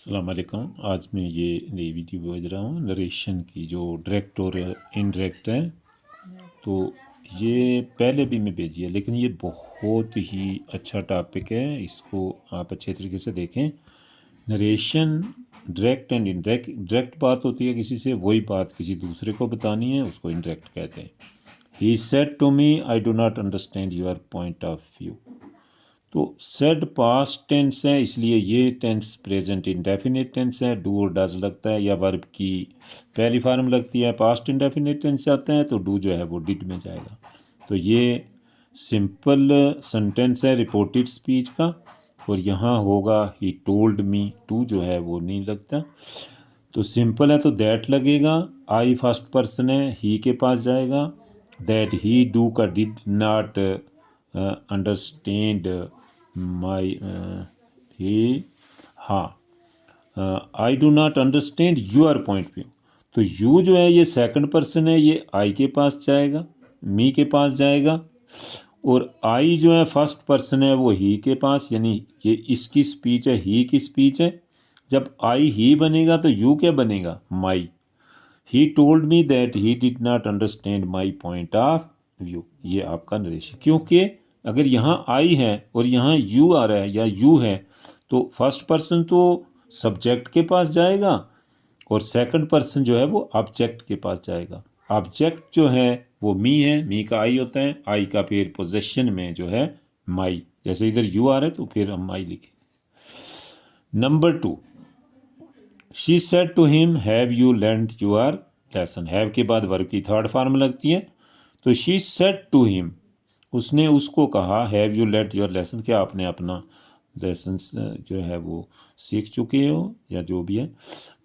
अस्सलाम वालेकुम। आज मैं ये नई वीडियो भेज रहा हूँ नरेशन की, जो डायरेक्ट और इनडायरेक्ट है। तो ये पहले भी मैं भेजी है, लेकिन ये बहुत ही अच्छा टॉपिक है, इसको आप अच्छे तरीके से देखें। Narration direct and indirect, direct बात होती है किसी से, वही बात किसी दूसरे को बतानी है, उसको इनडायरेक्ट कहते हैं। He said to me I do not understand your point of view. तो सेड पास्ट टेंस है, इसलिए ये टेंस प्रेजेंट इंडेफिनिट टेंस है। डू और डज लगता है या वर्ब की पहली फॉर्म लगती है। पास्ट इंडेफिनिट टेंस जाते हैं तो डू जो है वो डिड में जाएगा। तो ये सिंपल सेंटेंस है रिपोर्टेड स्पीच का, और यहाँ होगा ही टोल्ड मी, टू जो है वो नहीं लगता। तो सिंपल है तो दैट लगेगा। आई फर्स्ट पर्सन है, ही के पास जाएगा। दैट ही डू का did not understand my he, हाँ I do not understand your point view. तो यू जो है ये सेकंड पर्सन है, ये आई के पास जाएगा, मी के पास जाएगा। और आई जो है फर्स्ट पर्सन है, वो ही के पास, यानी ये इसकी स्पीच है, ही की स्पीच है। जब आई ही बनेगा तो यू क्या बनेगा, माई। He told me that he did not understand my point of view. ये आपका नरेशन, क्योंकि अगर यहाँ आई है और यहाँ यू आ रहा है या यू है, तो फर्स्ट पर्सन तो सब्जेक्ट के पास जाएगा और सेकंड पर्सन जो है वो ऑब्जेक्ट के पास जाएगा। ऑब्जेक्ट जो है वो मी है, मी का आई होता है, आई का फिर पोजेशन में जो है माई। जैसे इधर यू आ रहा है तो फिर हम माई लिखें। Number 2, she said to him have you learned your lesson. Have के बाद वर्ब की थर्ड फॉर्म लगती है। तो शी सेड टू हिम, उसने उसको कहा, have you learned your lesson, क्या आपने अपना लेसन जो है वो सीख चुके हो या जो भी है।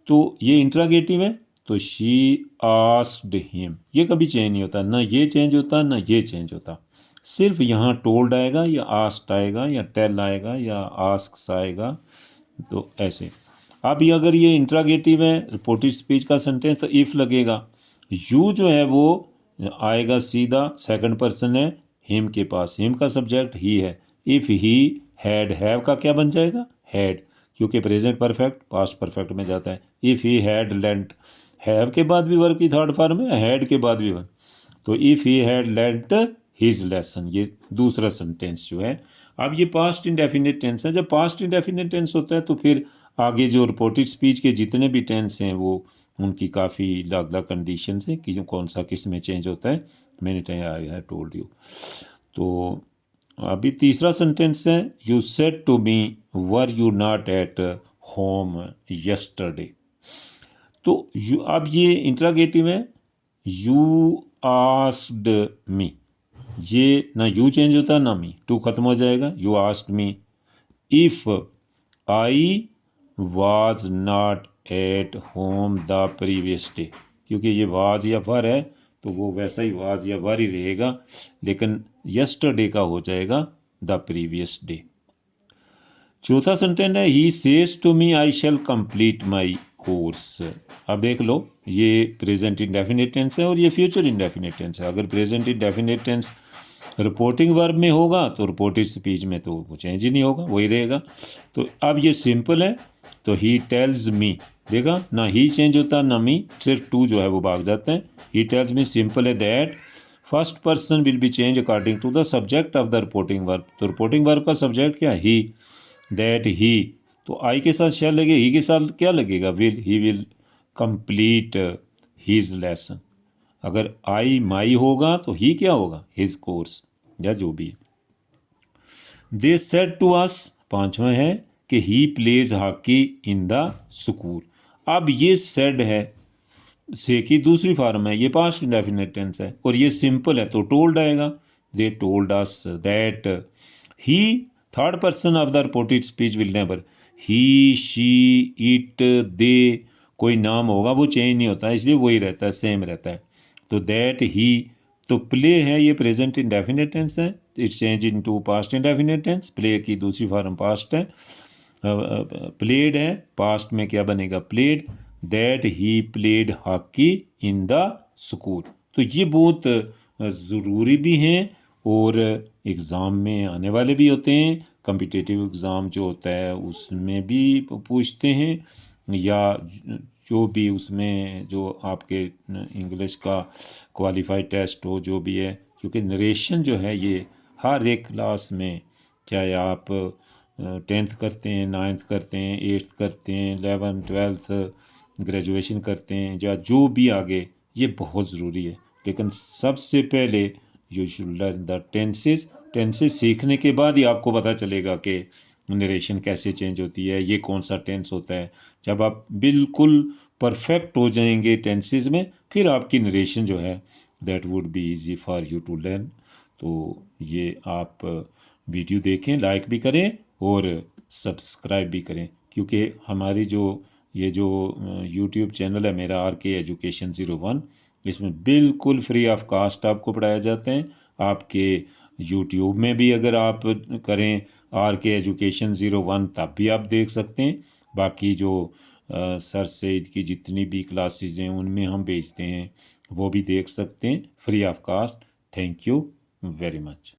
तो ये इंट्रागेटिव है, तो शी आस्क्ड हिम। ये कभी चेंज नहीं होता, ना ये चेंज होता ना ये चेंज होता। सिर्फ यहाँ टोल्ड आएगा या आस्क्ड आएगा या टेल आएगा या आस्क्स आएगा। तो ऐसे अब ये अगर ये इंट्रागेटिव है, रिपोर्टेड स्पीच का सेंटेंस, तो इफ लगेगा। यू जो है वो आएगा सीधा, सेकंड पर्सन है, हिम के पास, हिम का सब्जेक्ट ही है। इफ ही हैड, हैव का क्या बन जाएगा, हैड, क्योंकि प्रेजेंट परफेक्ट पास्ट परफेक्ट में जाता है। If he had lent, have के बाद भी वर्ब की थर्ड फॉर्म है, हैड के बाद भी वर्ब। तो if he had lent his lesson, ये दूसरा सेंटेंस जो है। अब ये पास्ट इंडेफिनिट टेंस है। जब पास्ट इंडेफिनिट टेंस होता है तो फिर आगे जो रिपोर्टेड स्पीच के जितने भी टेंस हैं वो उनकी काफ़ी अलग अलग कंडीशन है कि कौन सा किस में चेंज होता है। मैंने time I have told you. तो अभी तीसरा सेंटेंस है, you said to me were you not at home yesterday. तो यू, अब ये इंट्रागेटिव है, यू आस्क्ड मी, ये ना यू चेंज होता ना मी, टू खत्म हो जाएगा, you asked me if I was not at home the previous day. क्योंकि ये वाज या वर है तो वो वैसा ही वाज या वर ही रहेगा, लेकिन यस्टरडे का हो जाएगा द प्रीवियस डे। चौथा सेंटेंस है, he says to me I shall complete my course. अब देख लो, ये प्रेजेंट इंडेफिनिट टेंस है और ये फ्यूचर इंडेफिनिट टेंस है। अगर present indefinite tense reporting verb में होगा तो रिपोर्टेड स्पीच में तो वो चेंज ही नहीं होगा, वही रहेगा। तो अब ये सिंपल है, तो ही टेल्स मी, देखा ना ही चेंज होता ना मी, सिर्फ टू जो है वो भाग जाते हैं। ही टेल्स मी सिंपल है that first person will be change according to the subject of the reporting verb. तो रिपोर्टिंग वर्ब का सब्जेक्ट क्या है, ही। दैट ही, तो आई के साथ शैल लगे, ही के साथ क्या लगेगा, will. He will complete his lesson. अगर आई माई होगा तो ही क्या होगा, हिज कोर्स या जो भी है। दे सेड टू अस, पांचवा है कि he plays hockey in the school. अब ये सेड है, से की दूसरी फॉर्म है, ये पास्ट इंडेफिनिट टेंस है और ये सिंपल है तो टोल्ड आएगा। They told us that he, third person of the reported speech will never, he she it they, कोई नाम होगा वो चेंज नहीं होता, इसलिए वही रहता है, सेम रहता है। तो दैट ही, तो प्ले है ये प्रेजेंट इंडेफिनिट टेंस है, it's change into past indefinite tense. Play की दूसरी फॉर्म पास्ट है। प्लेड है, पास्ट में क्या बनेगा, played. That he played hockey in the school. तो ये बहुत ज़रूरी भी हैं और एग्ज़ाम में आने वाले भी होते हैं। कॉम्पिटिटिव एग्ज़ाम जो होता है उसमें भी पूछते हैं, या जो भी उसमें जो आपके इंग्लिश का क्वालिफाइड टेस्ट हो जो भी है, क्योंकि नरेशन जो है ये हर एक क्लास में, चाहे आप 10th करते हैं, 9th करते हैं, 8th करते हैं, 11th 12th ग्रेजुएशन करते हैं, या जो भी आगे, ये बहुत ज़रूरी है। लेकिन सबसे पहले you should learn the tenses. Tenses सीखने के बाद ही आपको पता चलेगा कि नरेशन कैसे चेंज होती है, ये कौन सा टेंस होता है। जब आप बिल्कुल परफेक्ट हो जाएंगे टेंसेस में, फिर आपकी नरेशन जो है that would be easy for you to learn. तो ये आप वीडियो देखें, लाइक भी करें और सब्सक्राइब भी करें, क्योंकि हमारी जो ये जो यूट्यूब चैनल है मेरा, RK एजुकेशन 01, इसमें बिल्कुल फ्री ऑफ कास्ट आपको पढ़ाया जाता है। आपके यूट्यूब में भी अगर आप करें RK एजुकेशन 01 तब भी आप देख सकते हैं। बाकी जो सर सैयद की जितनी भी क्लासेज हैं उनमें हम भेजते हैं, वो भी देख सकते हैं free of cost. Thank you very much.